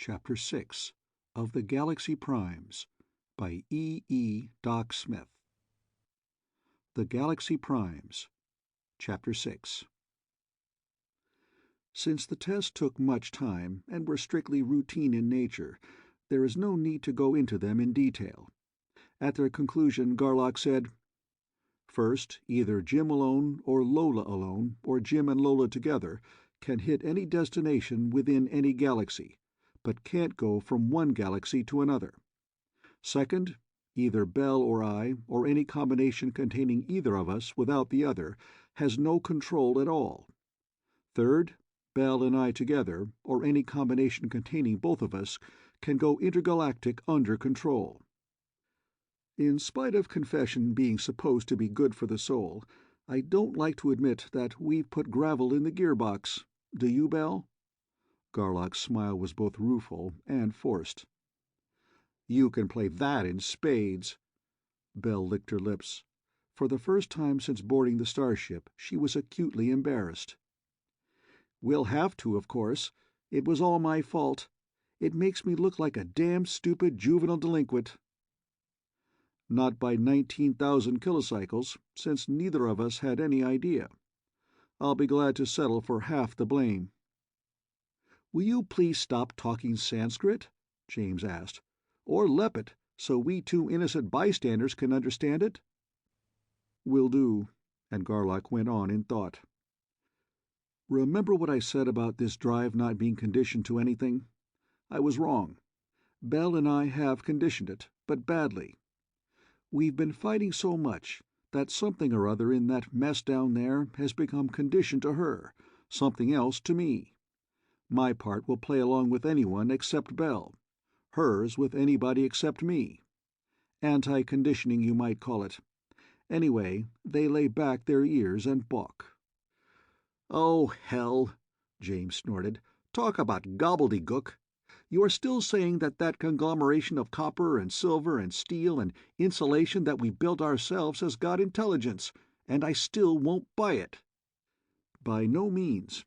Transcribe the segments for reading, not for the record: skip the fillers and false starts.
Chapter 6 of the Galaxy Primes by E. Doc Smith. The Galaxy Primes, Chapter 6. Since the tests took much time and were strictly routine in nature, there is no need to go into them in detail. At their conclusion, Garlock said, "First, either Jim alone or Lola alone, or Jim and Lola together, can hit any destination within any galaxy, but can't go from one galaxy to another. Second, either Bell or I, or any combination containing either of us without the other, has no control at all. Third, Bell and I together, or any combination containing both of us, can go intergalactic under control." In spite of confession being supposed to be good for the soul, I don't like to admit that we've put gravel in the gearbox. Do you, Bell? Garlock's smile was both rueful and forced. "You can play that in spades." Bell licked her lips. For the first time since boarding the starship, she was acutely embarrassed. "We'll have to, of course. It was all my fault. It makes me look like a damned stupid juvenile delinquent." "Not by 19,000 kilocycles, since neither of us had any idea. I'll be glad to settle for half the blame." "Will you please stop talking Sanskrit?" James asked. "Or Lepet, so we two innocent bystanders can understand it?" "Will do," and Garlock went on in thought. "Remember what I said about this drive not being conditioned to anything? I was wrong. Bell and I have conditioned it, but badly. We've been fighting so much that something or other in that mess down there has become conditioned to her, something else to me. My part will play along with anyone except Bell, hers with anybody except me. Anti-conditioning, you might call it. Anyway, they lay back their ears and balk." "Oh, hell," James snorted. "Talk about gobbledygook. You are still saying that conglomeration of copper and silver and steel and insulation that we built ourselves has got intelligence, and I still won't buy it." "By no means.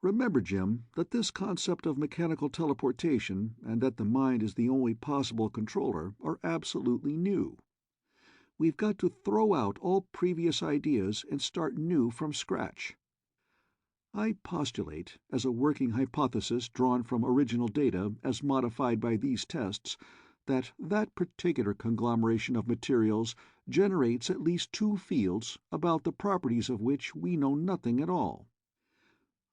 Remember, Jim, that this concept of mechanical teleportation, and that the mind is the only possible controller, are absolutely new. We've got to throw out all previous ideas and start new from scratch. I postulate, as a working hypothesis drawn from original data as modified by these tests, that particular conglomeration of materials generates at least two fields about the properties of which we know nothing at all.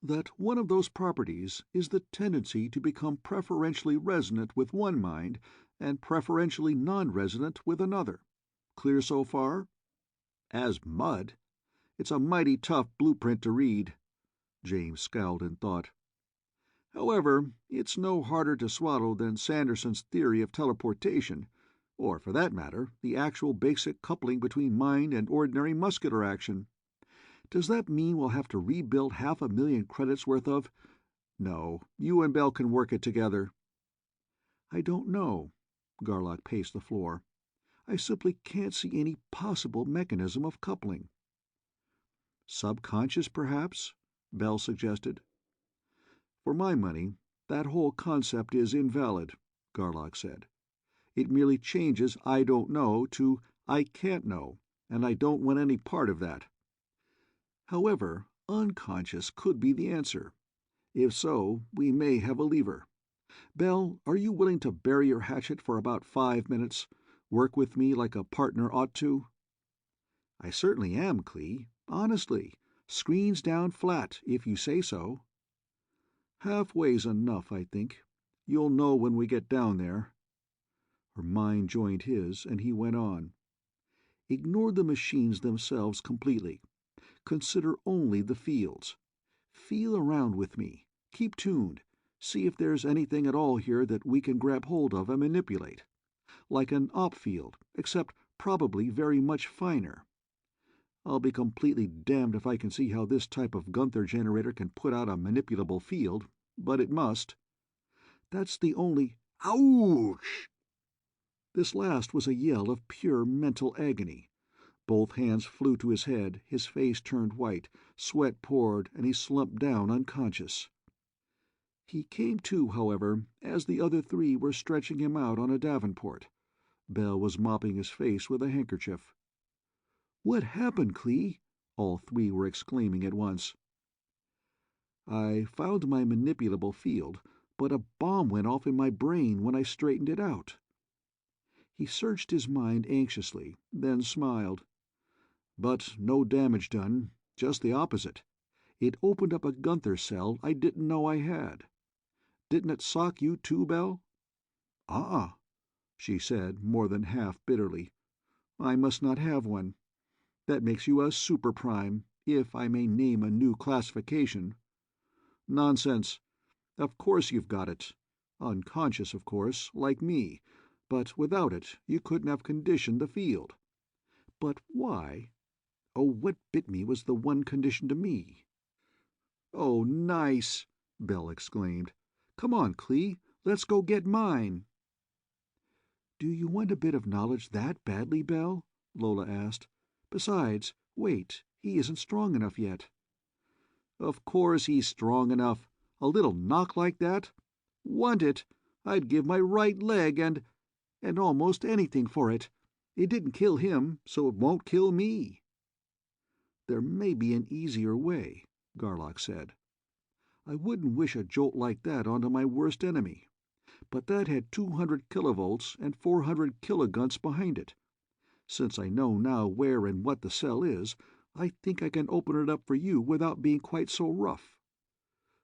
That one of those properties is the tendency to become preferentially resonant with one mind and preferentially non-resonant with another. Clear so far?" "As mud. It's a mighty tough blueprint to read." James scowled in thought. "However, it's no harder to swallow than Sanderson's theory of teleportation, or, for that matter, the actual basic coupling between mind and ordinary muscular action. Does that mean we'll have to rebuild 500,000 credits worth of— No, you and Bell can work it together." "I don't know." Garlock paced the floor. "I simply can't see any possible mechanism of coupling." "Subconscious, perhaps?" Bell suggested. "For my money, that whole concept is invalid," Garlock said. "It merely changes 'I don't know' to 'I can't know,' and I don't want any part of that. However, unconscious could be the answer. If so, we may have a lever. Bell, are you willing to bury your hatchet for about 5 minutes? Work with me like a partner ought to?" "I certainly am, Clee. Honestly. Screens down flat, if you say so." "Halfway's enough, I think. You'll know when we get down there." Her mind joined his, and he went on. "Ignore the machines themselves completely. Consider only the fields. Feel around with me. Keep tuned. See if there's anything at all here that we can grab hold of and manipulate. Like an op field, except probably very much finer. I'll be completely damned if I can see how this type of Gunther generator can put out a manipulable field, but it must. That's the only— Ouch!" This last was a yell of pure mental agony. Both hands flew to his head, his face turned white, sweat poured, and he slumped down unconscious. He came to, however, as the other three were stretching him out on a davenport. Bell was mopping his face with a handkerchief. "What happened, Clee?" all three were exclaiming at once. "I found my manipulable field, but a bomb went off in my brain when I straightened it out." He searched his mind anxiously, then smiled. "But no damage done, just the opposite. It opened up a Gunther cell I didn't know I had. Didn't it sock you too, Bell?" "Uh-uh," she said, more than half bitterly. "I must not have one. That makes you a super prime, if I may name a new classification." "Nonsense. Of course you've got it. Unconscious, of course, like me, but without it you couldn't have conditioned the field." "But why? Oh, what bit me was the one condition to me." "Oh, nice!" Bell exclaimed. "Come on, Clee, let's go get mine." "Do you want a bit of knowledge that badly, Bell?" Lola asked. "Besides, wait, he isn't strong enough yet." "Of course he's strong enough. A little knock like that? Want it? I'd give my right leg and almost anything for it. It didn't kill him, so it won't kill me." "There may be an easier way," Garlock said. "I wouldn't wish a jolt like that onto my worst enemy. But that had 200 kilovolts and 400 kilogunts behind it. Since I know now where and what the cell is, I think I can open it up for you without being quite so rough."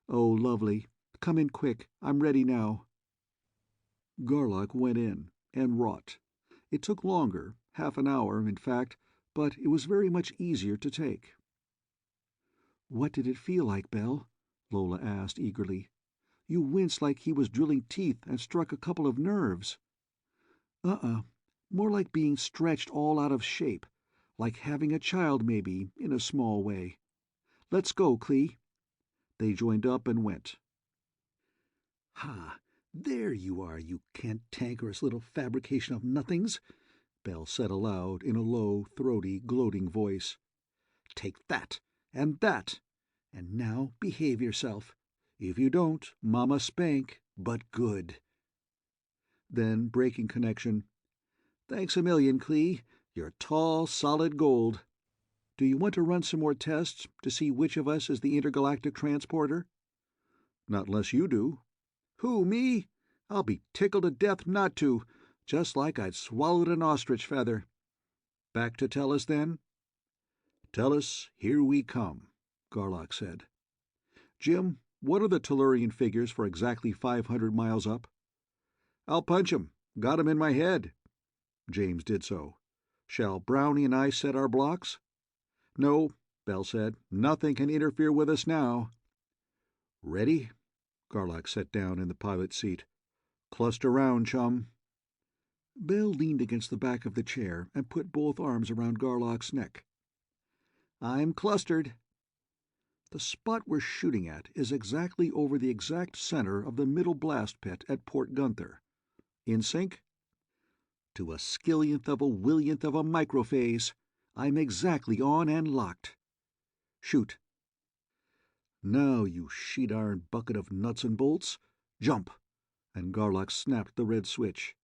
"Oh, lovely. Come in quick. I'm ready now." Garlock went in, and wrought. It took longer, half an hour, in fact, but it was very much easier to take. "What did it feel like, Bell?" Lola asked eagerly. "You winced like he was drilling teeth and struck a couple of nerves." "Uh-uh. More like being stretched all out of shape. Like having a child, maybe, in a small way. Let's go, Clee." They joined up and went. "Ha! There you are, you cantankerous little fabrication of nothings," Bell said aloud in a low, throaty, gloating voice. "Take that, and that, and now behave yourself. If you don't, Mama spank, but good." Then, breaking connection, "Thanks a million, Clee. You're tall, solid gold. Do you want to run some more tests to see which of us is the intergalactic transporter?" "Not unless you do." "Who, me? I'll be tickled to death not to, just like I'd swallowed an ostrich feather." "Back to Tellus, then?" "Tellus, here we come," Garlock said. "Jim, what are the Tellurian figures for exactly 500 miles up?" "I'll punch 'em. Got 'em in my head." James did so. "Shall Brownie and I set our blocks?" "No," Bell said. "Nothing can interfere with us now." "Ready?" Garlock sat down in the pilot's seat. "Cluster round, chum." Bell leaned against the back of the chair and put both arms around Garlock's neck. "I'm clustered." "The spot we're shooting at is exactly over the exact center of the middle blast pit at Port Gunther. In sync?" "To a skillionth of a willionth of a microphase. I'm exactly on and locked." "Shoot." "Now, you sheet-iron bucket of nuts and bolts, jump!" And Garlock snapped the red switch.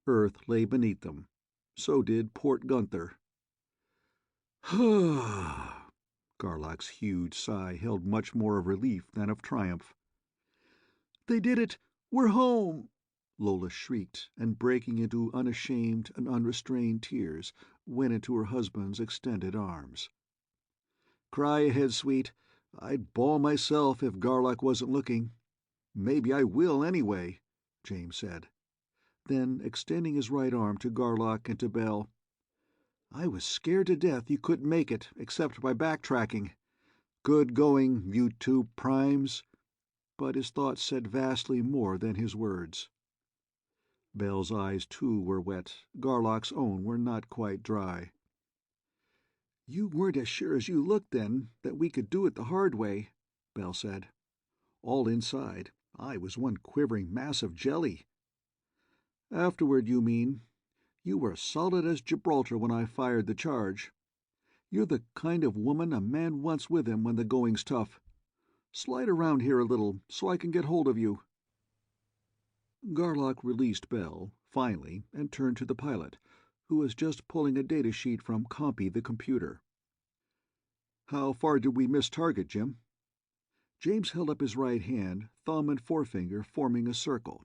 Earth lay beneath them. So did Port Gunther. Garlock's huge sigh held much more of relief than of triumph. "They did it! We're home!" Lola shrieked, and breaking into unashamed and unrestrained tears, went into her husband's extended arms. "Cry ahead, sweet. I'd bawl myself if Garlock wasn't looking. Maybe I will anyway," James said. Then, extending his right arm to Garlock and to Bell, "I was scared to death you couldn't make it except by backtracking. Good going, you two primes." But his thoughts said vastly more than his words. Bell's eyes, too, were wet. Garlock's own were not quite dry. "You weren't as sure as you looked, then, that we could do it the hard way," Bell said. "All inside, I was one quivering mass of jelly." "Afterward, you mean. You were solid as Gibraltar when I fired the charge. You're the kind of woman a man wants with him when the going's tough. Slide around here a little so I can get hold of you." Garlock released Bell, finally, and turned to the pilot, who was just pulling a data sheet from Compy the computer. "How far did we miss target, Jim?" James held up his right hand, thumb and forefinger forming a circle.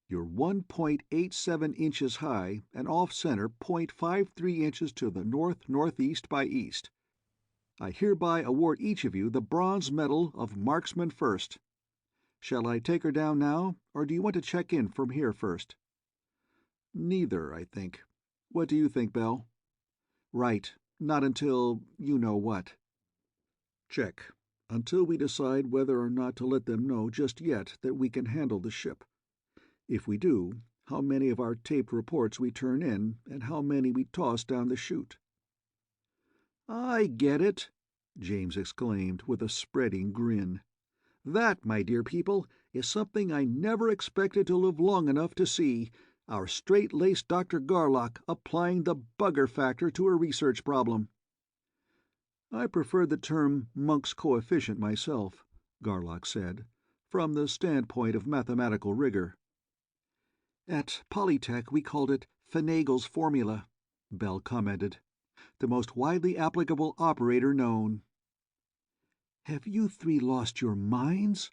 "You're 1.87 inches high and off-center 0.53 inches to the north-northeast by east. I hereby award each of you the Bronze Medal of Marksman First. Shall I take her down now, or do you want to check in from here first?" "Neither, I think. What do you think, Bell?" "Right. Not until you know what." "Check. Until we decide whether or not to let them know just yet that we can handle the ship. If we do, how many of our taped reports we turn in and how many we toss down the chute." "I get it," James exclaimed with a spreading grin. "That, my dear people, is something I never expected to live long enough to see, our straight-laced Dr. Garlock applying the bugger factor to a research problem." "I prefer the term Monk's coefficient myself," Garlock said, "from the standpoint of mathematical rigor." "At Polytech we called it Finagle's formula," Bell commented. "The most widely applicable operator known." "Have you three lost your minds?"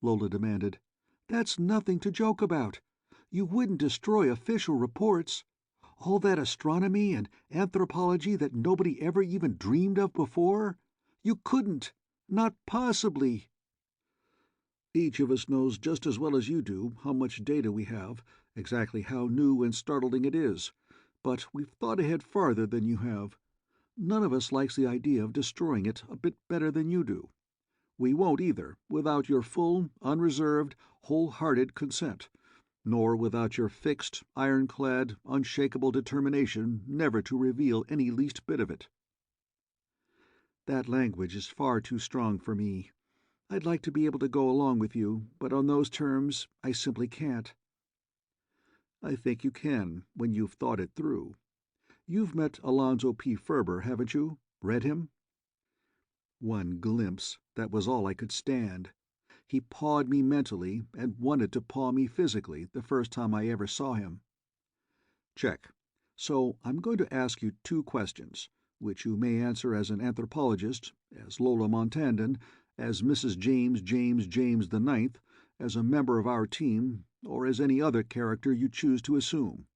Lola demanded. "That's nothing to joke about. You wouldn't destroy official reports. All that astronomy and anthropology that nobody ever even dreamed of before. You couldn't. Not possibly." "Each of us knows just as well as you do how much data we have, exactly how new and startling it is, but we've thought ahead farther than you have. None of us likes the idea of destroying it a bit better than you do. We won't either, without your full, unreserved, wholehearted consent, nor without your fixed, ironclad, unshakable determination never to reveal any least bit of it." "That language is far too strong for me. I'd like to be able to go along with you, but on those terms I simply can't." "I think you can, when you've thought it through. You've met Alonzo P. Ferber, haven't you? Read him?" One glimpse, that was all I could stand. He pawed me mentally and wanted to paw me physically the first time I ever saw him. "Check. So I'm going to ask you two questions, which you may answer as an anthropologist, as Lola Montandon, as Mrs. James the Ninth, as a member of our team, or as any other character you choose to assume.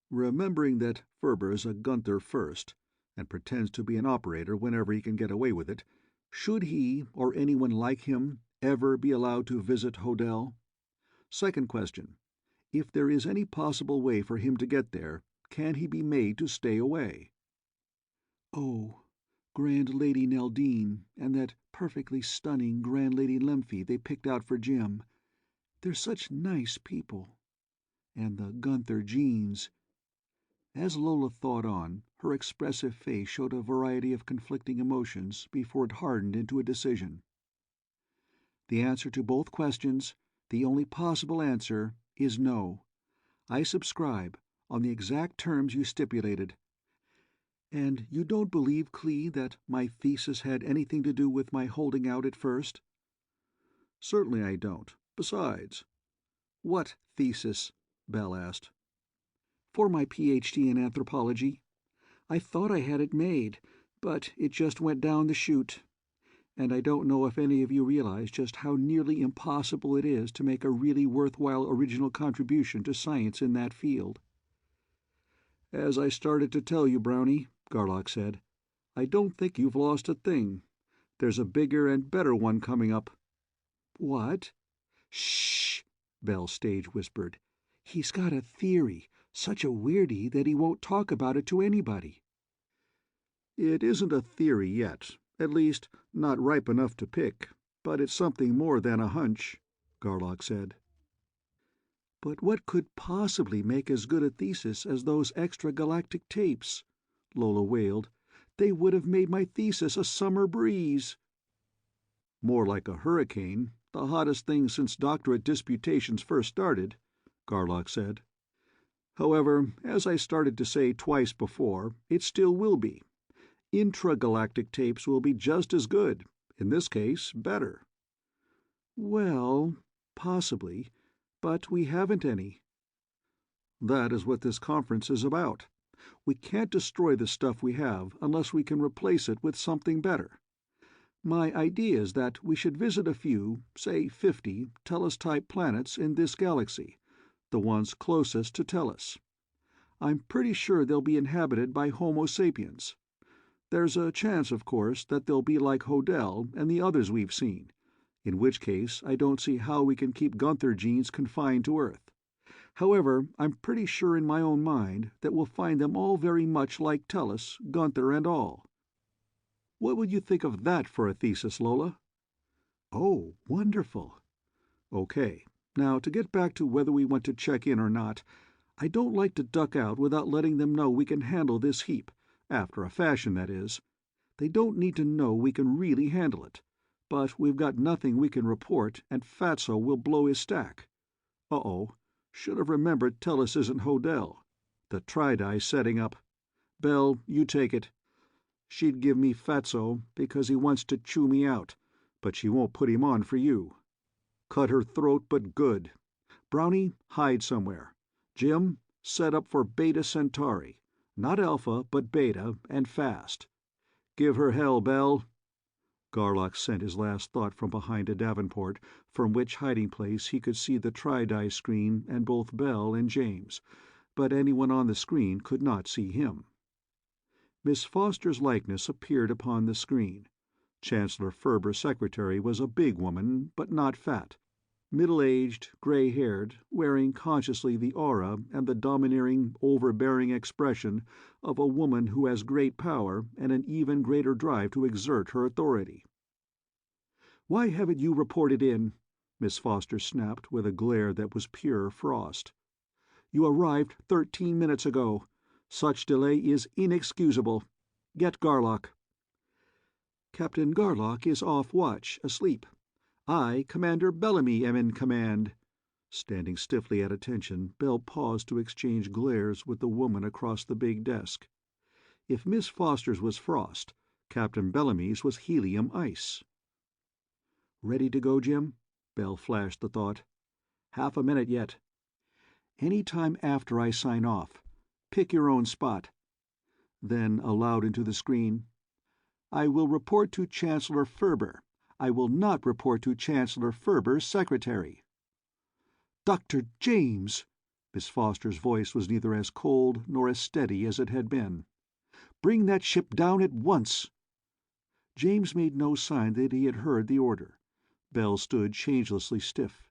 Remembering that Ferber's a Gunther first, and pretends to be an operator whenever he can get away with it, should he, or anyone like him, ever be allowed to visit Hodel? Second question. If there is any possible way for him to get there, can he be made to stay away?" "Oh, Grand Lady Neldine and that perfectly stunning Grand Lady Lemphey they picked out for Jim. They're such nice people. And the Gunther Jeans." As Lola thought on, her expressive face showed a variety of conflicting emotions before it hardened into a decision. "The answer to both questions, the only possible answer, is no. I subscribe, on the exact terms you stipulated. And you don't believe, Clee, that my thesis had anything to do with my holding out at first?" "Certainly I don't. Besides—" "What thesis?" Bell asked. "For my Ph.D. in anthropology. I thought I had it made, but it just went down the chute. And I don't know if any of you realize just how nearly impossible it is to make a really worthwhile original contribution to science in that field." "As I started to tell you, Brownie," Garlock said, "I don't think you've lost a thing. There's a bigger and better one coming up." "What?" "Shh!" Bell stage whispered. "He's got a theory, such a weirdie that he won't talk about it to anybody." "It isn't a theory yet, at least not ripe enough to pick, but it's something more than a hunch," Garlock said. "But what could possibly make as good a thesis as those extragalactic tapes?" Lola wailed. "They would have made my thesis a summer breeze." "More like a hurricane, the hottest thing since doctorate disputations first started," Garlock said. "However, as I started to say twice before, it still will be. Intragalactic tapes will be just as good, In this case, better. Well, possibly, but we haven't any. That is what this conference is about. We can't destroy the stuff we have unless we can replace it with something better. My idea is that we should visit a few, say 50, Tellus-type planets in this galaxy, the ones closest to Tellus. I'm pretty sure they'll be inhabited by Homo sapiens. There's a chance, of course, that they'll be like Hodel and the others we've seen, in which case I don't see how we can keep Gunther genes confined to Earth. However, I'm pretty sure in my own mind that we'll find them all very much like Tellus, Gunther and all. What would you think of that for a thesis, Lola? Oh, wonderful. Okay, now to get back to whether we want to check in or not, I don't like to duck out without letting them know we can handle this heap, after a fashion, that is. They don't need to know we can really handle it, but we've got nothing we can report, and Fatso will blow his stack. Uh-oh. Should have remembered Tellus isn't Hodel. The Tri-Di's setting up. Bell, you take it. She'd give me Fatso because he wants to chew me out, but she won't put him on for you. Cut her throat, but good. Brownie, hide somewhere. Jim, set up for Beta Centauri. Not Alpha, but Beta, and fast. Give her hell, Bell. Garlock sent his last thought from behind a davenport, from which hiding place he could see the Tri-Di screen and both Bell and James, but anyone on the screen could not see him. Miss Foster's likeness appeared upon the screen. Chancellor Ferber's secretary was a big woman, but not fat, middle-aged, gray-haired, wearing consciously the aura and the domineering, overbearing expression of a woman who has great power and an even greater drive to exert her authority. "Why haven't you reported in?" Miss Foster snapped with a glare that was pure frost. "You arrived 13 minutes ago. Such delay is inexcusable. Get Garlock." "Captain Garlock is off watch, asleep. I, Commander Bellamy, am in command." Standing stiffly at attention, Bell paused to exchange glares with the woman across the big desk. If Miss Foster's was frost, Captain Bellamy's was helium ice. "Ready to go, Jim?" Bell flashed the thought. "Half a minute yet." "Any time after I sign off. Pick your own spot." Then aloud into the screen, "I will report to Chancellor Ferber. I will not report to Chancellor Ferber's secretary." "Dr. James!" Miss Foster's voice was neither as cold nor as steady as it had been. "Bring that ship down at once." James made no sign that he had heard the order. Bell stood changelessly stiff.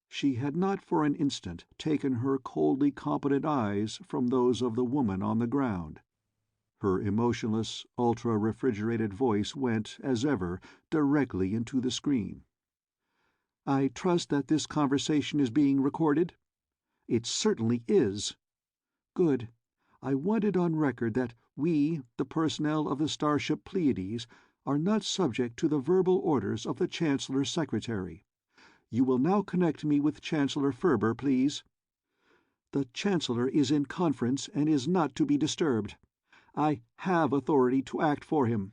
She had not for an instant taken her coldly competent eyes from those of the woman on the ground. Her emotionless, ultra-refrigerated voice went, as ever, directly into the screen. "I trust that this conversation is being recorded?" "It certainly is." "Good. I want it on record that we, the personnel of the starship Pleiades, are not subject to the verbal orders of the Chancellor's secretary. You will now connect me with Chancellor Ferber, please." "The Chancellor is in conference and is not to be disturbed. I have authority to act for him.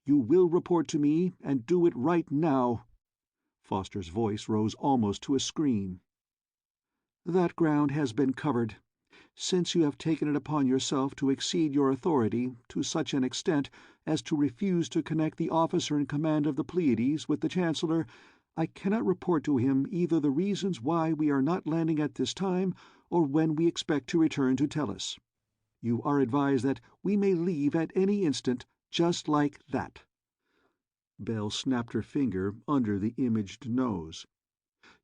You will report to me, and do it right now." Foster's voice rose almost to a scream. "That ground has been covered. Since you have taken it upon yourself to exceed your authority to such an extent as to refuse to connect the officer in command of the Pleiades with the Chancellor, I cannot report to him either the reasons why we are not landing at this time or when we expect to return to Tellus. You are advised that we may leave at any instant, just like that." Bell snapped her finger under the imaged nose.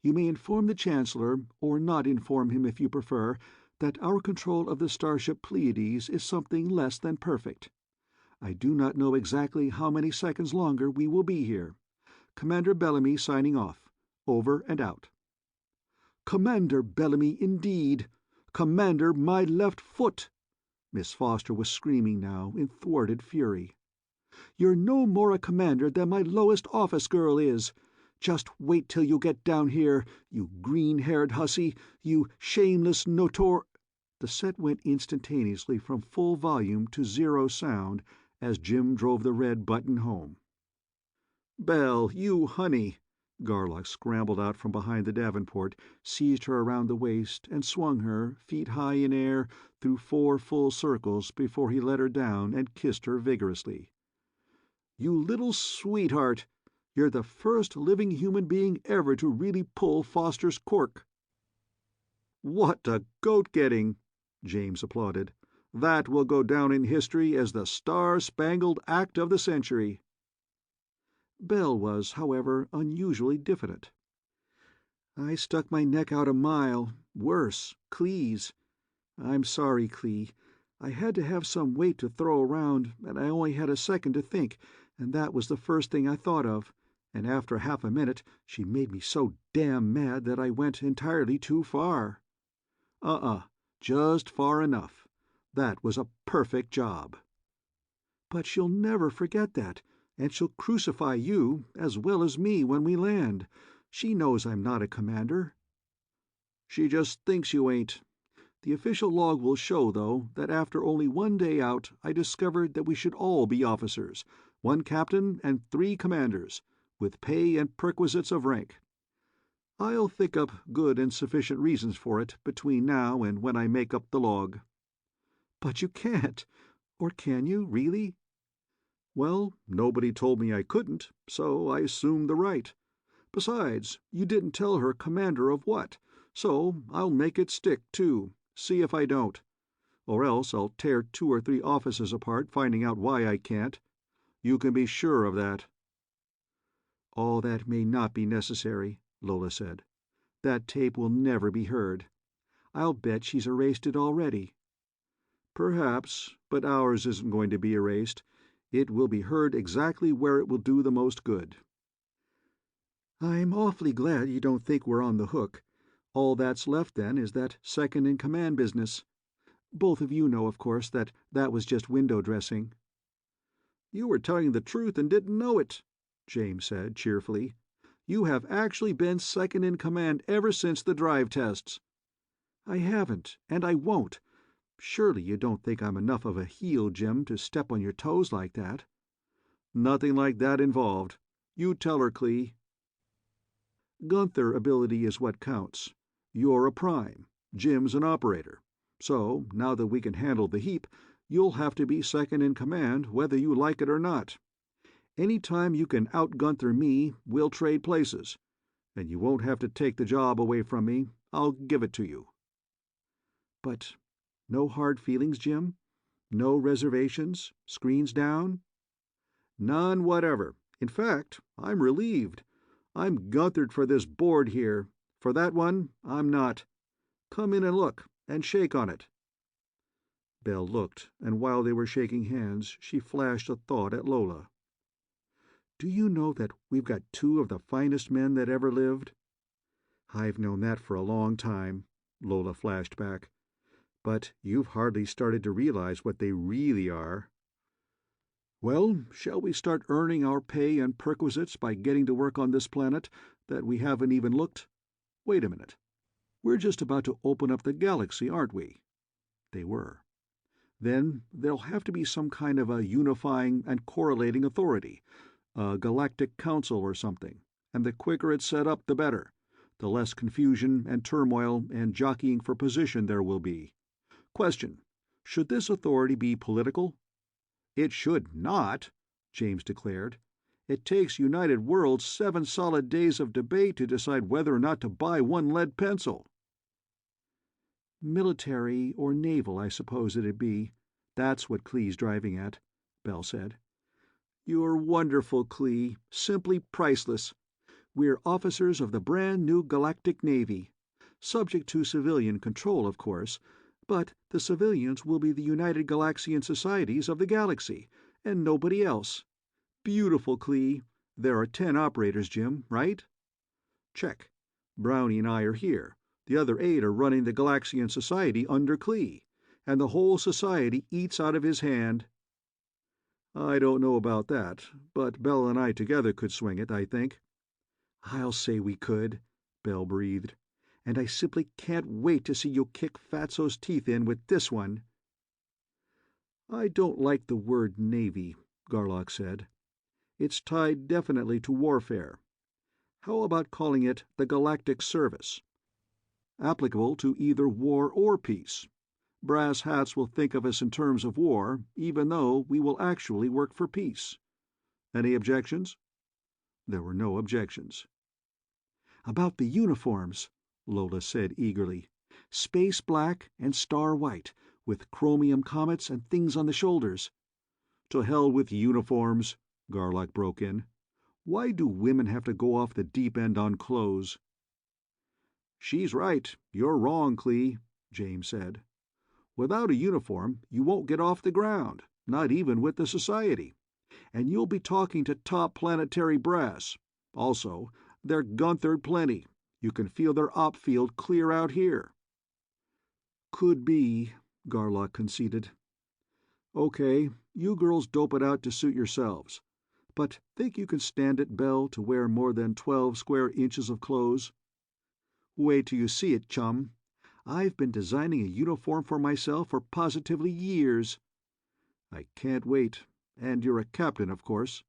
"You may inform the Chancellor, or not inform him if you prefer, that our control of the starship Pleiades is something less than perfect. I do not know exactly how many seconds longer we will be here. Commander Bellamy signing off. Over and out." "Commander Bellamy, indeed! Commander, my left foot!" Miss Foster was screaming now in thwarted fury. "You're no more a commander than my lowest office girl is. Just wait till you get down here, you green-haired hussy, you shameless notor—" The set went instantaneously from full volume to zero sound as Jim drove the red button home. "Belle, you honey!" Garlock scrambled out from behind the davenport, seized her around the waist, and swung her, feet high in air, through 4 full circles before he let her down and kissed her vigorously. "You little sweetheart! You're the first living human being ever to really pull Foster's cork." "What a goat-getting!" James applauded. "That will go down in history as the star-spangled act of the century." Belle was, however, unusually diffident. "I stuck my neck out a mile. Worse, Clee's. I'm sorry, Clee. I had to have some weight to throw around, and I only had a second to think, and that was the first thing I thought of. And after half a minute, she made me so damn mad that I went entirely too far." Just far enough. That was a perfect job." "But she'll never forget that, and she'll crucify you as well as me when we land. She knows I'm not a commander." "She just thinks you ain't. The official log will show, though, that after only 1 day out I discovered that we should all be officers, 1 captain and 3 commanders, with pay and perquisites of rank. I'll think up good and sufficient reasons for it between now and when I make up the log." "But you can't. Or can you, really?" "Well, nobody told me I couldn't, so I assumed the right. Besides, you didn't tell her commander of what, so I'll make it stick, too. See if I don't. Or else I'll tear 2 or 3 offices apart finding out why I can't. You can be sure of that." "All that may not be necessary," Lola said. "That tape will never be heard. I'll bet she's erased it already." "Perhaps, but ours isn't going to be erased. It will be heard exactly where it will do the most good." "I'm awfully glad you don't think we're on the hook. All that's left, then, is that second-in-command business. Both of you know, of course, that that was just window dressing." "You were telling the truth and didn't know it," James said cheerfully. "You have actually been second-in-command ever since the drive tests." "I haven't, and I won't. Surely you don't think I'm enough of a heel, Jim, to step on your toes like that?" "Nothing like that involved. You tell her, Clee." "Gunther ability is what counts. You're a prime. Jim's an operator. So, now that we can handle the heap, you'll have to be second in command whether you like it or not. Any time you can out-Gunther me, we'll trade places. And you won't have to take the job away from me. I'll give it to you." "But no hard feelings, Jim? No reservations? Screens down?" "None whatever. In fact, I'm relieved. I'm Guthered for this board here. For that one, I'm not. Come in and look, and shake on it." Belle looked, and while they were shaking hands, she flashed a thought at Lola. "Do you know that we've got 2 of the finest men that ever lived?" "I've known that for a long time," Lola flashed back. "But you've hardly started to realize what they really are." "Well, shall we start earning our pay and perquisites by getting to work on this planet that we haven't even looked? Wait a minute. We're just about to open up the galaxy, aren't we?" They were. "Then there'll have to be some kind of a unifying and correlating authority, a galactic council or something, and the quicker it's set up the better, the less confusion and turmoil and jockeying for position there will be. Question: should this authority be political?" "It should not," James declared. "It takes United Worlds 7 solid days of debate to decide whether or not to buy 1 lead pencil." "Military or naval, I suppose it'd be. That's what Clee's driving at," Belle said. "You're wonderful, Clee. Simply priceless. We're officers of the brand-new Galactic Navy. Subject to civilian control, of course, but the civilians will be the United Galaxian Societies of the galaxy, and nobody else. Beautiful, Clee. There are 10 operators, Jim, right?" "Check. Brownie and I are here. The other 8 are running the Galaxian Society under Clee, and the whole society eats out of his hand." "I don't know about that, but Belle and I together could swing it, I think." "I'll say we could," Belle breathed. "And I simply can't wait to see you kick Fatso's teeth in with this one." "I don't like the word Navy," Garlock said. It's tied definitely to warfare. How about calling it the Galactic Service? Applicable to either war or peace. Brass hats will think of us in terms of war, even though we will actually work for peace. Any objections? There were no objections. "About the uniforms," Lola said eagerly. "Space black and star white, with chromium comets and things on the shoulders." "To hell with uniforms," Garlock broke in. "Why do women have to go off the deep end on clothes?" "She's right. You're wrong, Clee," James said. "Without a uniform, you won't get off the ground, not even with the Society. And you'll be talking to top planetary brass. Also, they're Gunther'd plenty. You can feel their op field clear out here." "Could be," Garlock conceded. "Okay, you girls dope it out to suit yourselves. But think you can stand it, Belle, to wear more than 12 square inches of clothes?" "Wait till you see it, chum. I've been designing a uniform for myself for positively years." "I can't wait. And you're a captain, of course."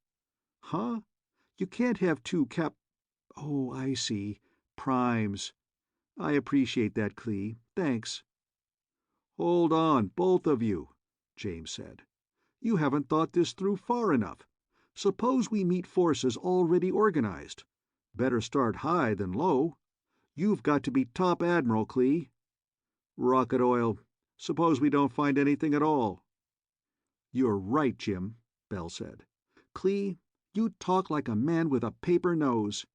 "Huh? You can't have two cap— Oh, I see. Primes. I appreciate that, Clee. Thanks." "Hold on, both of you," James said. "You haven't thought this through far enough. Suppose we meet forces already organized. Better start high than low. You've got to be top admiral, Clee." "Rocket oil. Suppose we don't find anything at all." "You're right, Jim," Bell said. "Clee, you talk like a man with a paper nose.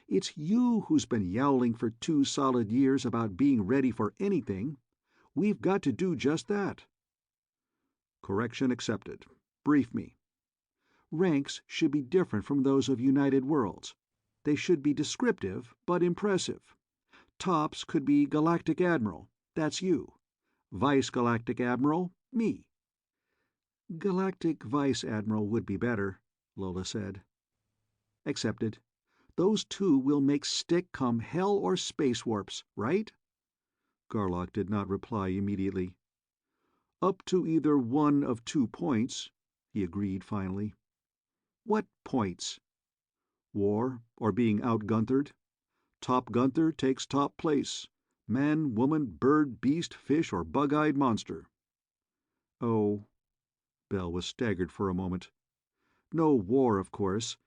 It's you who's been yowling for 2 solid years about being ready for anything. We've got to do just that." "Correction accepted. Brief me." "Ranks should be different from those of United Worlds. They should be descriptive, but impressive. Tops could be Galactic Admiral. That's you. Vice Galactic Admiral, me." "Galactic Vice Admiral would be better," Lola said. "Accepted. Those two will make stick come hell or space warps, right?" Garlock did not reply immediately. "Up to either one of 2 points," he agreed finally. "What points?" "War, or being out-Gunther'd. Top Gunther takes top place. Man, woman, bird, beast, fish, or bug-eyed monster." "Oh." Bell was staggered for a moment. "No war, of course.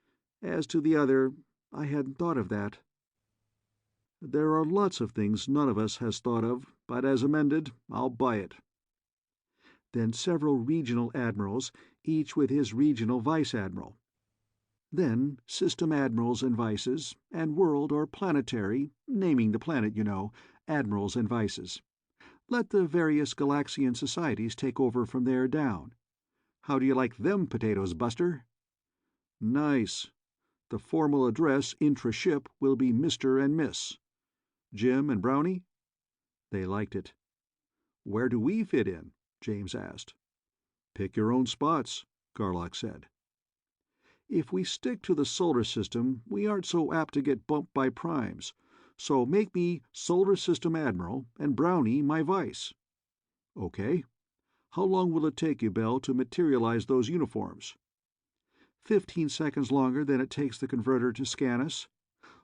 As to the other, I hadn't thought of that." "There are lots of things none of us has thought of, but as amended, I'll buy it." "Then several regional admirals, each with his regional vice-admiral. Then system admirals and vices, and world or planetary, naming the planet, you know, admirals and vices. Let the various Galaxian societies take over from there down. How do you like them potatoes, Buster?" "Nice. The formal address intra-ship will be Mr. and Miss. Jim and Brownie?" They liked it. "Where do we fit in?" James asked. "Pick your own spots," Garlock said. "If we stick to the solar system, we aren't so apt to get bumped by primes. So make me Solar System Admiral and Brownie my vice." "Okay. How long will it take you, Bell, to materialize those uniforms?" 15 seconds longer than it takes the converter to scan us.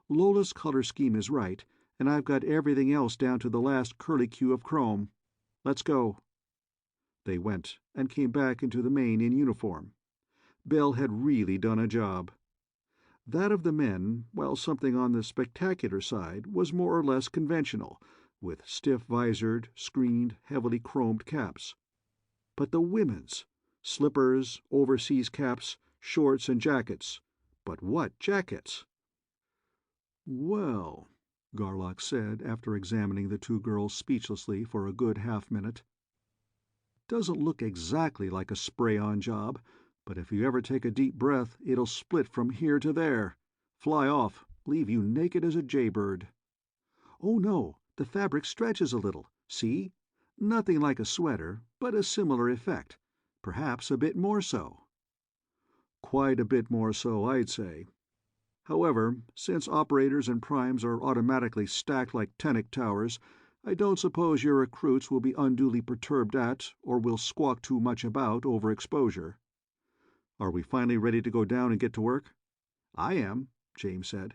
Lola's color scheme is right, and I've got everything else down to the last curlicue of chrome. Let's go." They went, and came back into the main in uniform. Bell had really done a job. That of the men, while something on the spectacular side, was more or less conventional, with stiff-visored, screened, heavily chromed caps. But the women's! Slippers, overseas caps, shorts and jackets. But what jackets! "Well," Garlock said, after examining the 2 girls speechlessly for a good half-minute. "Doesn't look exactly like a spray-on job, but if you ever take a deep breath, it'll split from here to there. Fly off, leave you naked as a jaybird." "Oh no, the fabric stretches a little. See? Nothing like a sweater, but a similar effect. Perhaps a bit more so." "Quite a bit more so, I'd say. However, since operators and primes are automatically stacked like Tennic towers, I don't suppose your recruits will be unduly perturbed at, or will squawk too much about, overexposure." "Are we finally ready to go down and get to work?" "I am," James said.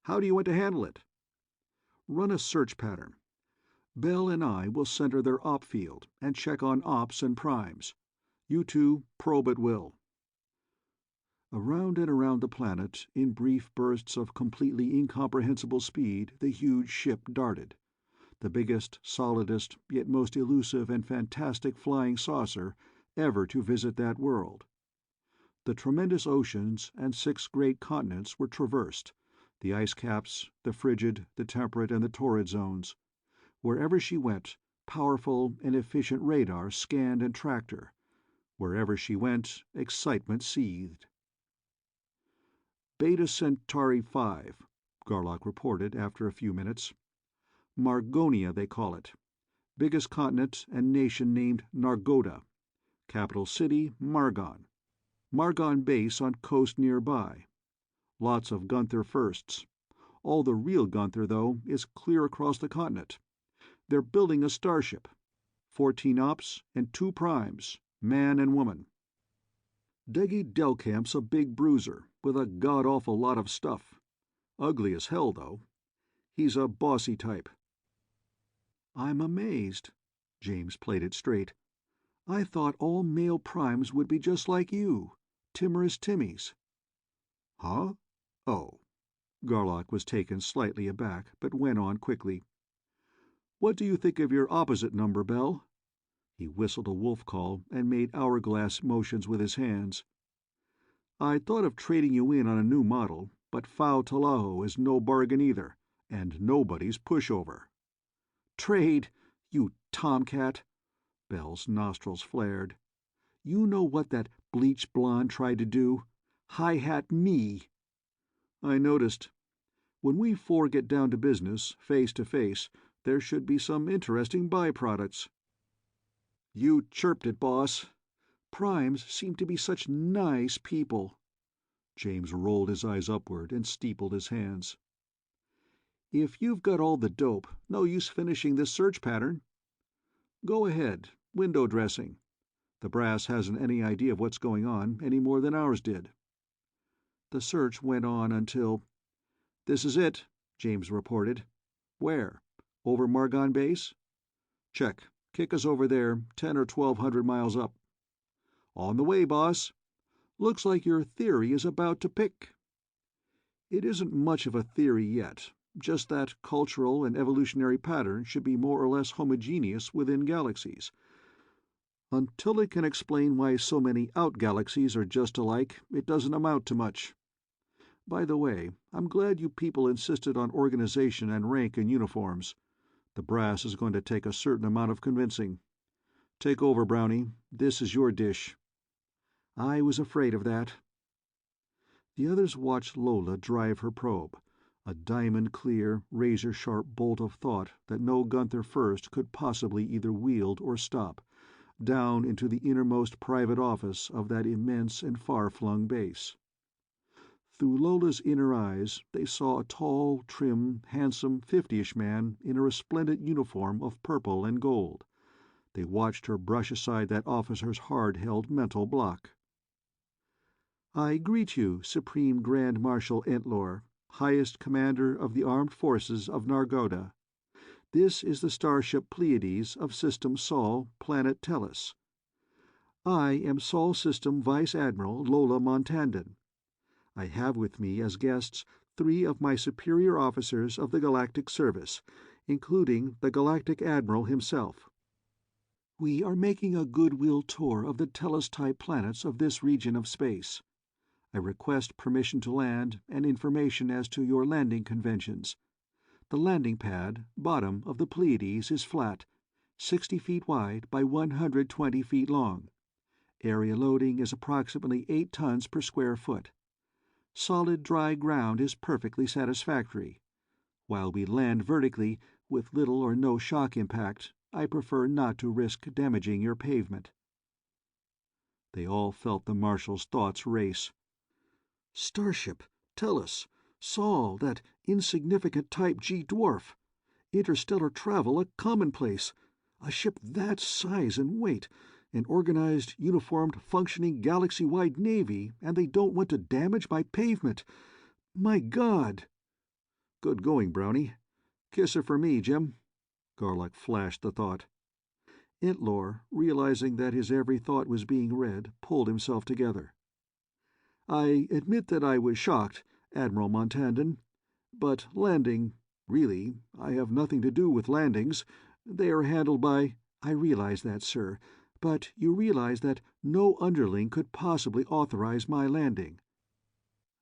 "How do you want to handle it?" "Run a search pattern. Bell and I will center their op field and check on ops and primes. You two probe at will." Around and around the planet, in brief bursts of completely incomprehensible speed, the huge ship darted. The biggest, solidest, yet most elusive and fantastic flying saucer ever to visit that world. The tremendous oceans and 6 great continents were traversed, the ice caps, the frigid, the temperate, and the torrid zones. Wherever she went, powerful and efficient radar scanned and tracked her. Wherever she went, excitement seethed. "Beta Centauri 5, Garlock reported after a few minutes. "Margonia, they call it. Biggest continent and nation named Nargoda. Capital city, Margon. Margon base on coast nearby. Lots of Gunther firsts. All the real Gunther, though, is clear across the continent. They're building a starship. 14 ops and 2 primes, man and woman. Deggy Delcamp's a big bruiser, with a god-awful lot of stuff. Ugly as hell, though. He's a bossy type." "I'm amazed." James played it straight. "I thought all male primes would be just like you, timorous Timmies." "Huh? Oh." Garlock was taken slightly aback, but went on quickly. "What do you think of your opposite number, Bell?" He whistled a wolf call and made hourglass motions with his hands. "I thought of trading you in on a new model, but Phao Talaho is no bargain either, and nobody's pushover." "Trade, you tomcat!" Bell's nostrils flared. "You know what that bleached blonde tried to do? Hi-hat me!" "I noticed. When we 4 get down to business, face to face, there should be some interesting byproducts." "You chirped it, boss. Primes seem to be such nice people." James rolled his eyes upward and steepled his hands. "If you've got all the dope, no use finishing this search pattern. Go ahead, window dressing. The brass hasn't any idea of what's going on, any more than ours did." The search went on until... "This is it," James reported. "Where? Over Margon base?" "Check. Kick us over there, 10 or 1200 miles up." "On the way, boss. Looks like your theory is about to pick." "It isn't much of a theory yet, just that cultural and evolutionary patterns should be more or less homogeneous within galaxies. Until it can explain why so many out-galaxies are just alike, it doesn't amount to much. By the way, I'm glad you people insisted on organization and rank in uniforms. The brass is going to take a certain amount of convincing. Take over, Brownie. This is your dish." "I was afraid of that." The others watched Lola drive her probe, a diamond-clear, razor-sharp bolt of thought that no Gunther First could possibly either wield or stop, down into the innermost private office of that immense and far-flung base. Through Lola's inner eyes they saw a tall, trim, handsome 50-ish man in a resplendent uniform of purple and gold. They watched her brush aside that officer's hard-held mental block. "I greet you, Supreme Grand Marshal Entlor, highest commander of the armed forces of Nargoda. This is the starship Pleiades of System Sol, planet Tellus. I am Sol System Vice Admiral Lola Montandan. I have with me as guests 3 of my superior officers of the Galactic Service, including the Galactic Admiral himself. We are making a goodwill tour of the Tellus-type planets of this region of space. I request permission to land and information as to your landing conventions. The landing pad, bottom of the Pleiades, is flat, 60 feet wide by 120 feet long. Area loading is approximately 8 tons per square foot. Solid dry ground is perfectly satisfactory. While we land vertically, with little or no shock impact, I prefer not to risk damaging your pavement." They all felt the Marshal's thoughts race. Starship, Tellus, Sol, that insignificant Type G dwarf. Interstellar travel a commonplace. A ship that size and weight, An organized, uniformed, functioning, galaxy-wide navy, and they don't want to damage my pavement. My God!" "Good going, Brownie. Kiss her for me, Jim." Garlock flashed the thought. Entlor, realizing that his every thought was being read, pulled himself together. "I admit that I was shocked, Admiral Montandon. But landing— really, I have nothing to do with landings. They are handled by—" "I realize that, sir. But you realize that no underling could possibly authorize my landing.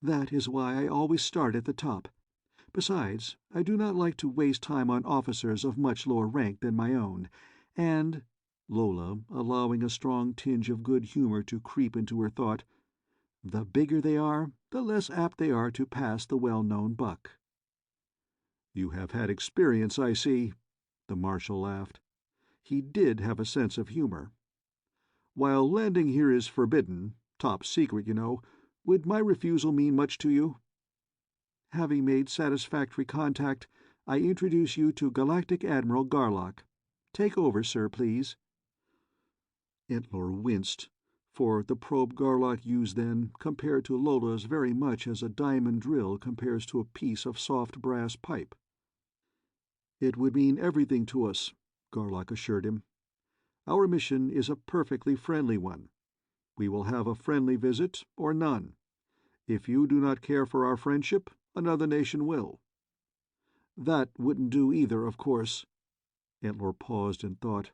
That is why I always start at the top. Besides, I do not like to waste time on officers of much lower rank than my own, and—" Lola, allowing a strong tinge of good humor to creep into her thought, "the bigger they are, the less apt they are to pass the well-known buck." "You have had experience, I see." The Marshal laughed. He did have a sense of humor. "While landing here is forbidden, top secret, you know, would my refusal mean much to you?" "Having made satisfactory contact, I introduce you to Galactic Admiral Garlock. Take over, sir, please." Entlor winced, for the probe Garlock used then compared to Lola's very much as a diamond drill compares to a piece of soft brass pipe. "It would mean everything to us," Garlock assured him. "Our mission is a perfectly friendly one. We will have a friendly visit or none. If you do not care for our friendship, another nation will." "That wouldn't do either, of course." Entlor paused in thought.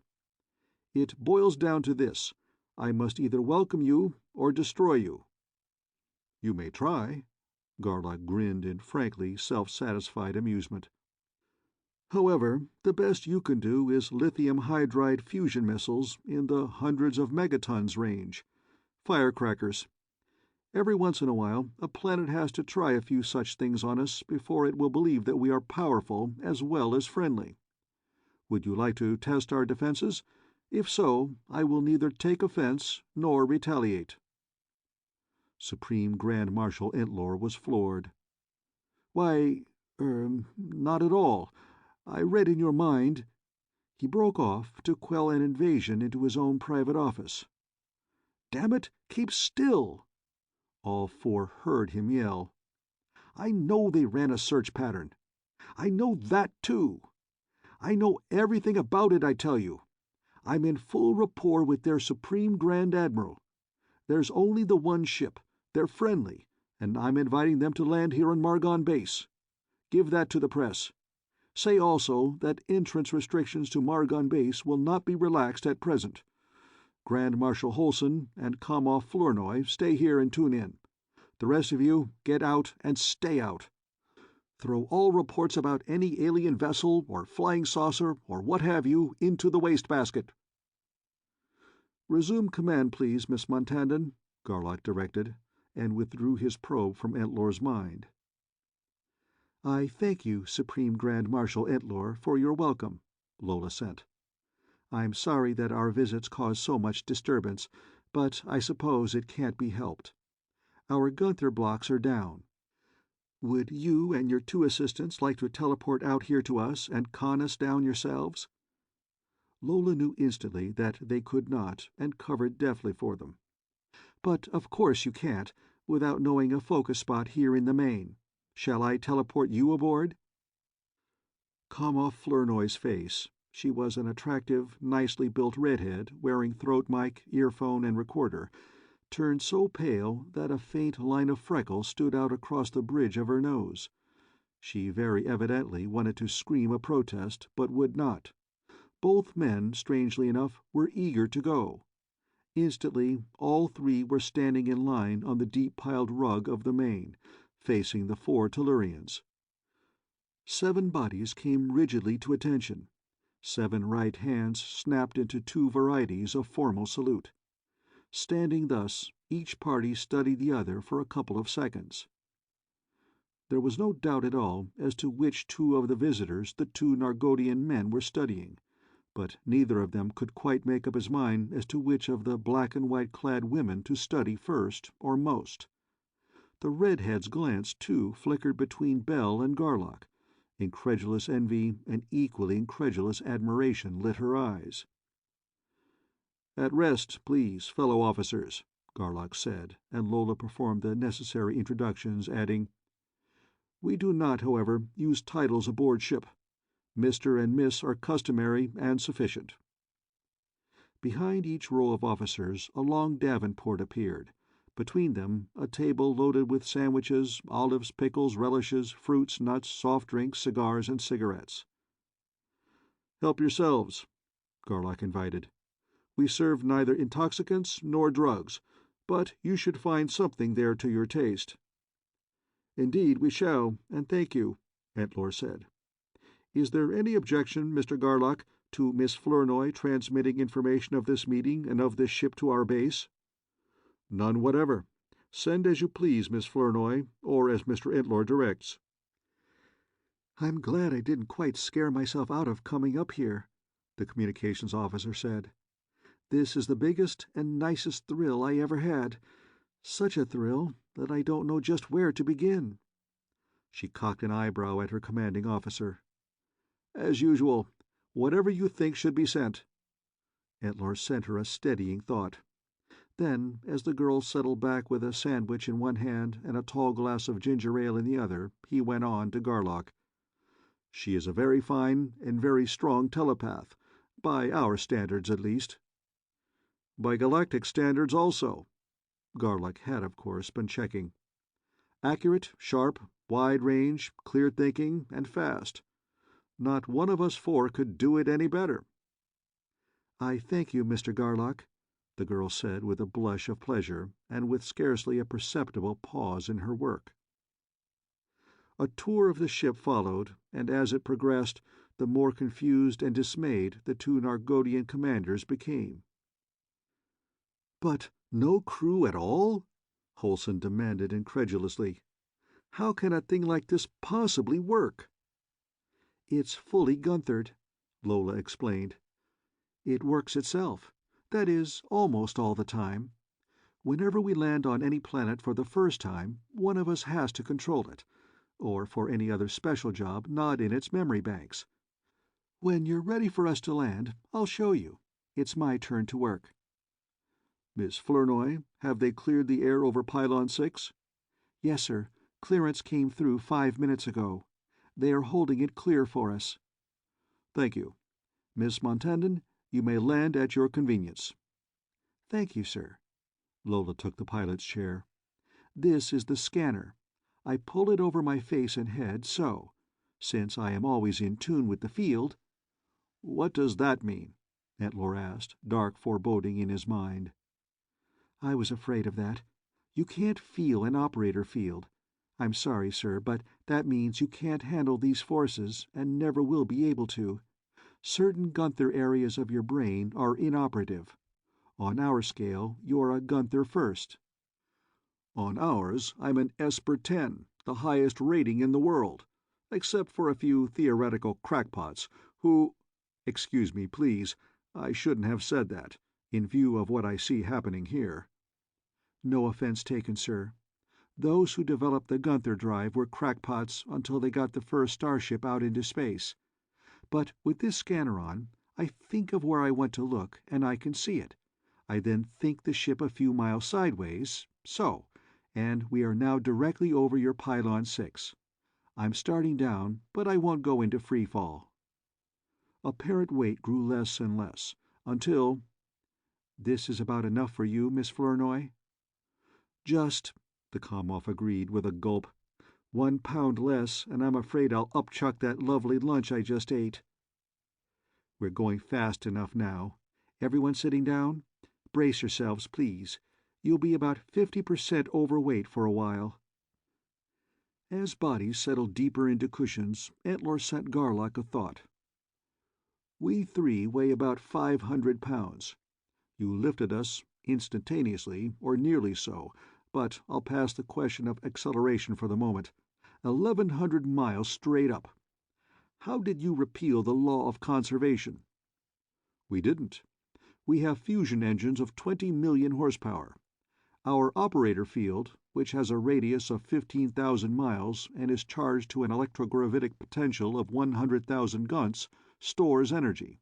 "It boils down to this. I must either welcome you or destroy you." "You may try." Garlock grinned in frankly self-satisfied amusement. "However, the best you can do is lithium hydride fusion missiles in the hundreds of megatons range. Firecrackers. Every once in a while, a planet has to try a few such things on us before it will believe that we are powerful as well as friendly. Would you like to test our defenses? If so, I will neither take offense nor retaliate." Supreme Grand Marshal Entlor was floored. "Why, not at all. I read in your mind—" He broke off to quell an invasion into his own private office. "Damn it, keep still!" All four heard him yell. "I know they ran a search pattern. I know that, too. I know everything about it, I tell you. I'm in full rapport with their Supreme Grand Admiral. There's only the one ship. They're friendly, and I'm inviting them to land here on Margon Base. Give that to the press. Say also that entrance restrictions to Margon Base will not be relaxed at present. Grand Marshal Holson and Kamoff Flournoy stay here and tune in. The rest of you get out and stay out. Throw all reports about any alien vessel or flying saucer or what have you into the wastebasket." "Resume command, please, Miss Montandon," Garlock directed, and withdrew his probe from Entlor's mind. "I thank you, Supreme Grand Marshal Entlor, for your welcome," Lola sent. "I'm sorry that our visits cause so much disturbance, but I suppose it can't be helped. Our Gunther blocks are down. Would you and your two assistants like to teleport out here to us and con us down yourselves?" Lola knew instantly that they could not, and covered deftly for them. "But of course you can't, without knowing a focus spot here in the main. Shall I teleport you aboard?" Kamoff Flournoy's face— she was an attractive, nicely built redhead wearing throat mic, earphone, and recorder— turned so pale that a faint line of freckle stood out across the bridge of her nose. She very evidently wanted to scream a protest, but would not. Both men, strangely enough, were eager to go. Instantly, all three were standing in line on the deep-piled rug of the main, facing the four Tellurians. 7 bodies came rigidly to attention. 7 right hands snapped into 2 varieties of formal salute. Standing thus, each party studied the other for a couple of seconds. There was no doubt at all as to which 2 of the visitors the 2 Nargothian men were studying, but neither of them could quite make up his mind as to which of the black-and-white-clad women to study first or most. The redhead's glance, too, flickered between Bell and Garlock. Incredulous envy and equally incredulous admiration lit her eyes. "At rest, please, fellow officers," Garlock said, and Lola performed the necessary introductions, adding, "We do not, however, use titles aboard ship. Mr. and Miss are customary and sufficient." Behind each row of officers a long davenport appeared, between them a table loaded with sandwiches, olives, pickles, relishes, fruits, nuts, soft drinks, cigars, and cigarettes. "Help yourselves," Garlock invited. "We serve neither intoxicants nor drugs, but you should find something there to your taste." "Indeed we shall, and thank you," Antlor said. "Is there any objection, Mr. Garlock, to Miss Flournoy transmitting information of this meeting and of this ship to our base?" "None whatever. Send as you please, Miss Flournoy, or as Mr. Antlor directs." "I'm glad I didn't quite scare myself out of coming up here," the communications officer said. "This is the biggest and nicest thrill I ever had. Such a thrill that I don't know just where to begin." She cocked an eyebrow at her commanding officer. "As usual, whatever you think should be sent." Antlor sent her a steadying thought. Then, as the girl settled back with a sandwich in one hand and a tall glass of ginger ale in the other, he went on to Garlock. "She is a very fine and very strong telepath, by our standards at least." "By galactic standards also." Garlock had, of course, been checking. "Accurate, sharp, wide range, clear thinking, and fast. Not one of us four could do it any better." "I thank you, Mr. Garlock," the girl said with a blush of pleasure, and with scarcely a perceptible pause in her work. A tour of the ship followed, and as it progressed, the more confused and dismayed the two Nargothian commanders became. "But no crew at all?" Holson demanded incredulously. "How can a thing like this possibly work?" "It's fully Guenthered," Lola explained. "It works itself. That is, almost all the time. Whenever we land on any planet for the first time, one of us has to control it, or for any other special job not in its memory banks. When you're ready for us to land, I'll show you. It's my turn to work." "Miss Flournoy, have they cleared the air over Pylon 6? "Yes, sir. Clearance came through 5 minutes ago. They are holding it clear for us." "Thank you. Miss Montandon, you may land at your convenience." "Thank you, sir." Lola took the pilot's chair. "This is the scanner. I pull it over my face and head, so. Since I am always in tune with the field—" "What does that mean?" Antlor asked, dark foreboding in his mind. "I was afraid of that. You can't feel an operator field. I'm sorry, sir, but that means you can't handle these forces and never will be able to. Certain Gunther areas of your brain are inoperative. On our scale, you're a Gunther first." "On ours, I'm an Esper 10, the highest rating in the world, except for a few theoretical crackpots who— Excuse me, please, I shouldn't have said that, in view of what I see happening here." "No offense taken, sir. Those who developed the Gunther drive were crackpots until they got the first starship out into space. But with this scanner on, I think of where I want to look, and I can see it. I then think the ship a few miles sideways, so, and we are now directly over your Pylon 6. I'm starting down, but I won't go into free fall." Apparent weight grew less and less, until— "This is about enough for you, Miss Flournoy?" "Just," the Commoff agreed with a gulp. 1 pound less, and I'm afraid I'll upchuck that lovely lunch I just ate." "We're going fast enough now. Everyone sitting down? Brace yourselves, please. You'll be about 50% overweight for a while." As bodies settled deeper into cushions, Antlor sent Garlock a thought. "We three weigh about 500 pounds. You lifted us instantaneously, or nearly so, but I'll pass the question of acceleration for the moment. 1,100 miles straight up. How did you repeal the law of conservation?" "We didn't. We have fusion engines of 20 million horsepower. Our operator field, which has a radius of 15,000 miles and is charged to an electrogravitic potential of 100,000 gunts, stores energy.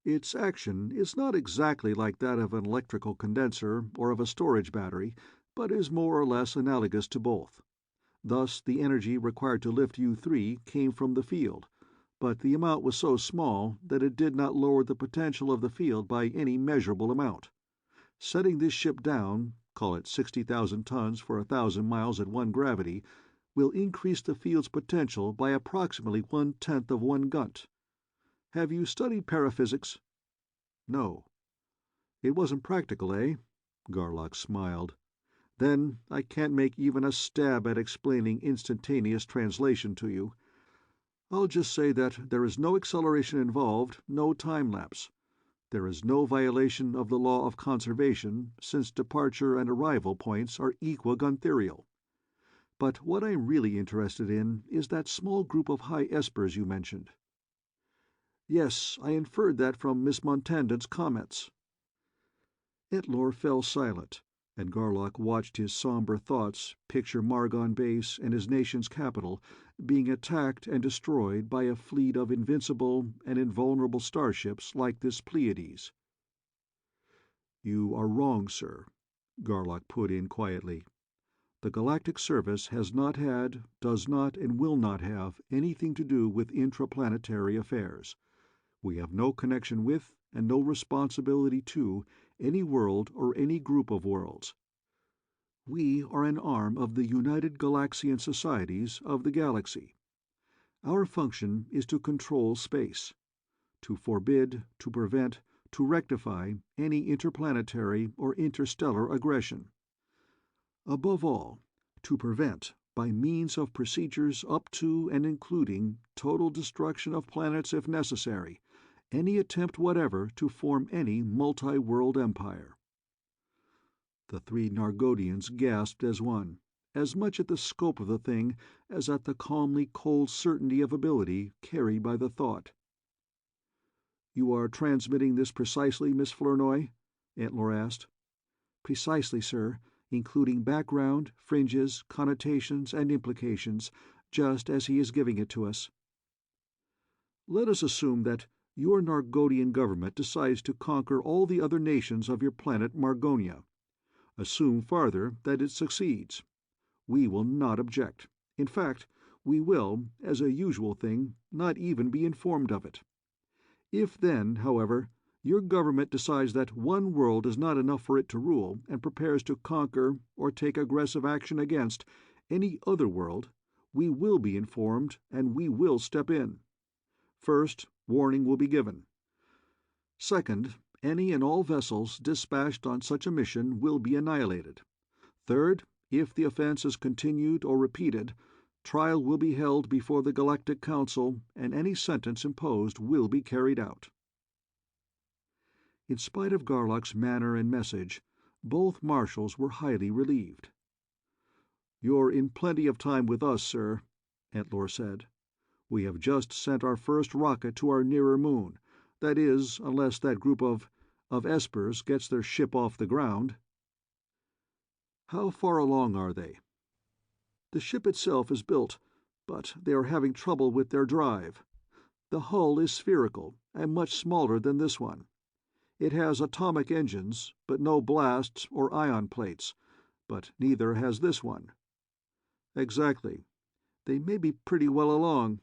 Its action is not exactly like that of an electrical condenser or of a storage battery, but is more or less analogous to both. Thus, the energy required to lift U-3 came from the field, but the amount was so small that it did not lower the potential of the field by any measurable amount. Setting this ship down, call it 60,000 tons for 1,000 miles at one gravity, will increase the field's potential by approximately 1/10 of 1 gunt. Have you studied paraphysics? No. It wasn't practical, eh? Garlock smiled. Then I can't make even a stab at explaining instantaneous translation to you. I'll just say that there is no acceleration involved, no time lapse. There is no violation of the law of conservation, since departure and arrival points are equigunterial. But what I'm really interested in is that small group of high espers you mentioned. Yes, I inferred that from Miss Montanden's comments. Etlor fell silent, and Garlock watched his somber thoughts picture Margon Base and his nation's capital being attacked and destroyed by a fleet of invincible and invulnerable starships like this Pleiades. "You are wrong, sir," Garlock put in quietly. "The Galactic Service has not had, does not, and will not have anything to do with intraplanetary affairs. We have no connection with, and no responsibility to, any world or any group of worlds. We are an arm of the United Galaxian Societies of the Galaxy. Our function is to control space, to forbid, to prevent, to rectify any interplanetary or interstellar aggression. Above all, to prevent, by means of procedures up to and including total destruction of planets if necessary, any attempt whatever to form any multi-world empire." The three Nargodians gasped as one, as much at the scope of the thing as at the calmly cold certainty of ability carried by the thought. "You are transmitting this precisely, Miss Flournoy?" Etlor asked. "Precisely, sir, including background, fringes, connotations, and implications, just as he is giving it to us." "Let us assume that your Nargodian government decides to conquer all the other nations of your planet Margonia. Assume farther that it succeeds. We will not object. In fact, we will, as a usual thing, not even be informed of it. If then, however, your government decides that one world is not enough for it to rule and prepares to conquer or take aggressive action against any other world, we will be informed and we will step in. First, warning will be given. Second, any and all vessels dispatched on such a mission will be annihilated. Third, if the offense is continued or repeated, trial will be held before the Galactic Council, and any sentence imposed will be carried out." In spite of Garlock's manner and message, both marshals were highly relieved. "You're in plenty of time with us, sir," Etlor said. "We have just sent our first rocket to our nearer moon. That is, unless that group of espers gets their ship off the ground." "How far along are they?" "The ship itself is built, but they are having trouble with their drive. The hull is spherical, and much smaller than this one. It has atomic engines, but no blasts or ion plates, but neither has this one." "Exactly. They may be pretty well along.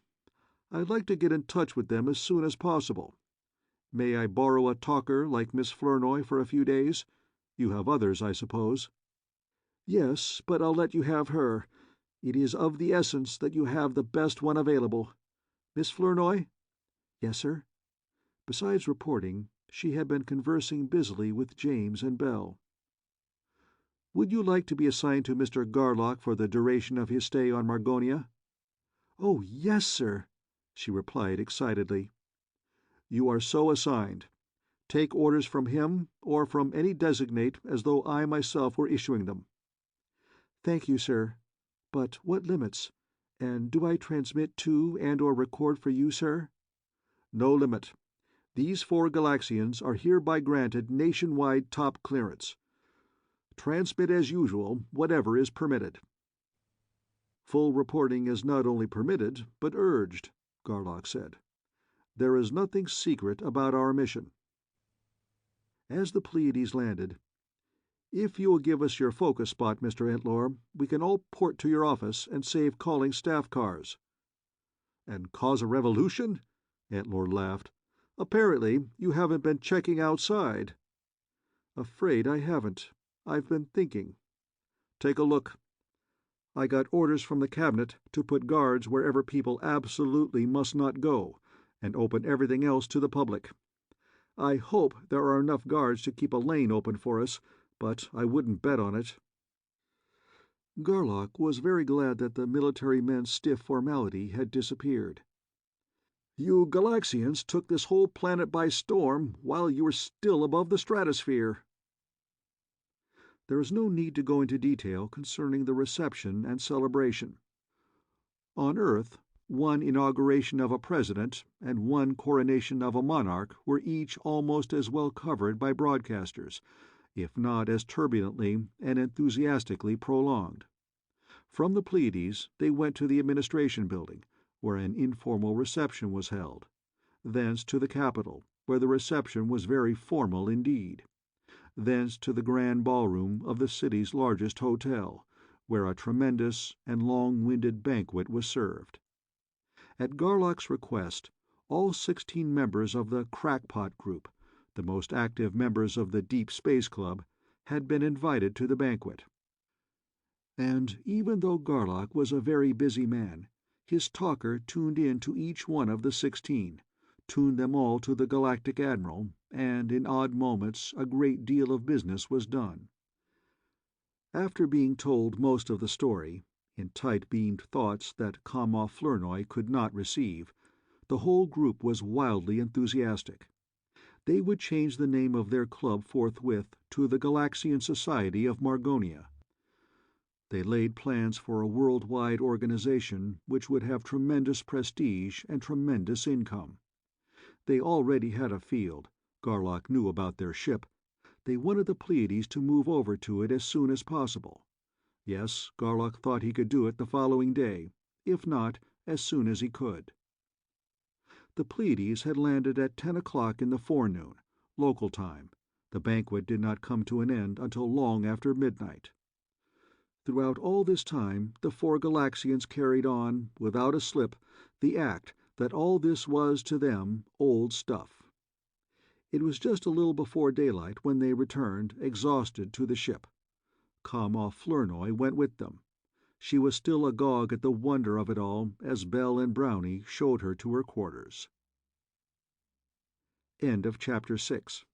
I'd like to get in touch with them as soon as possible. May I borrow a talker like Miss Flournoy for a few days? You have others, I suppose." "Yes, but I'll let you have her. It is of the essence that you have the best one available. Miss Flournoy?" "Yes, sir." Besides reporting, she had been conversing busily with James and Bell. "Would you like to be assigned to Mr. Garlock for the duration of his stay on Margonia?" "Oh, yes, sir," she replied excitedly. "You are so assigned. Take orders from him or from any designate as though I myself were issuing them." "Thank you, sir. But what limits? And do I transmit to and or record for you, sir?" "No limit. These 4 Galaxians are hereby granted nationwide top clearance. Transmit as usual whatever is permitted." "Full reporting is not only permitted, but urged," Garlock said. There is nothing secret about our mission." As the Pleiades landed, "If you will give us your focus spot, Mr. Entlor, we can all port to your office and save calling staff cars." "And cause a revolution?" Entlor laughed. "Apparently you haven't been checking outside." "Afraid I haven't. I've been thinking." "Take a look." "I got orders from the cabinet to put guards wherever people absolutely must not go, and open everything else to the public. I hope there are enough guards to keep a lane open for us, but I wouldn't bet on it." Garlock was very glad that the military men's stiff formality had disappeared. "You Galaxians took this whole planet by storm while you were still above the stratosphere." There is no need to go into detail concerning the reception and celebration. On Earth, one inauguration of a president and one coronation of a monarch were each almost as well covered by broadcasters, if not as turbulently and enthusiastically prolonged. From the Pleiades they went to the administration building, where an informal reception was held, thence to the Capitol, where the reception was very formal indeed, thence to the grand ballroom of the city's largest hotel, where a tremendous and long-winded banquet was served. At Garlock's request, all 16 members of the Crackpot Group, the most active members of the Deep Space Club, had been invited to the banquet. And even though Garlock was a very busy man, his talker tuned in to each one of the 16, tuned them all to the Galactic Admiral, and in odd moments a great deal of business was done. After being told most of the story, in tight-beamed thoughts that Kama Flournoy could not receive, the whole group was wildly enthusiastic. They would change the name of their club forthwith to the Galaxian Society of Margonia. They laid plans for a worldwide organization which would have tremendous prestige and tremendous income. They already had a field. Garlock knew about their ship. They wanted the Pleiades to move over to it as soon as possible. Yes, Garlock thought he could do it the following day, if not, as soon as he could. The Pleiades had landed at 10 o'clock in the forenoon, local time. The banquet did not come to an end until long after midnight. Throughout all this time the 4 Galaxians carried on, without a slip, the act that all this was to them old stuff. It was just a little before daylight when they returned, exhausted, to the ship. Kama Flournoy went with them. She was still agog at the wonder of it all as Bell and Brownie showed her to her quarters. End of Chapter 6.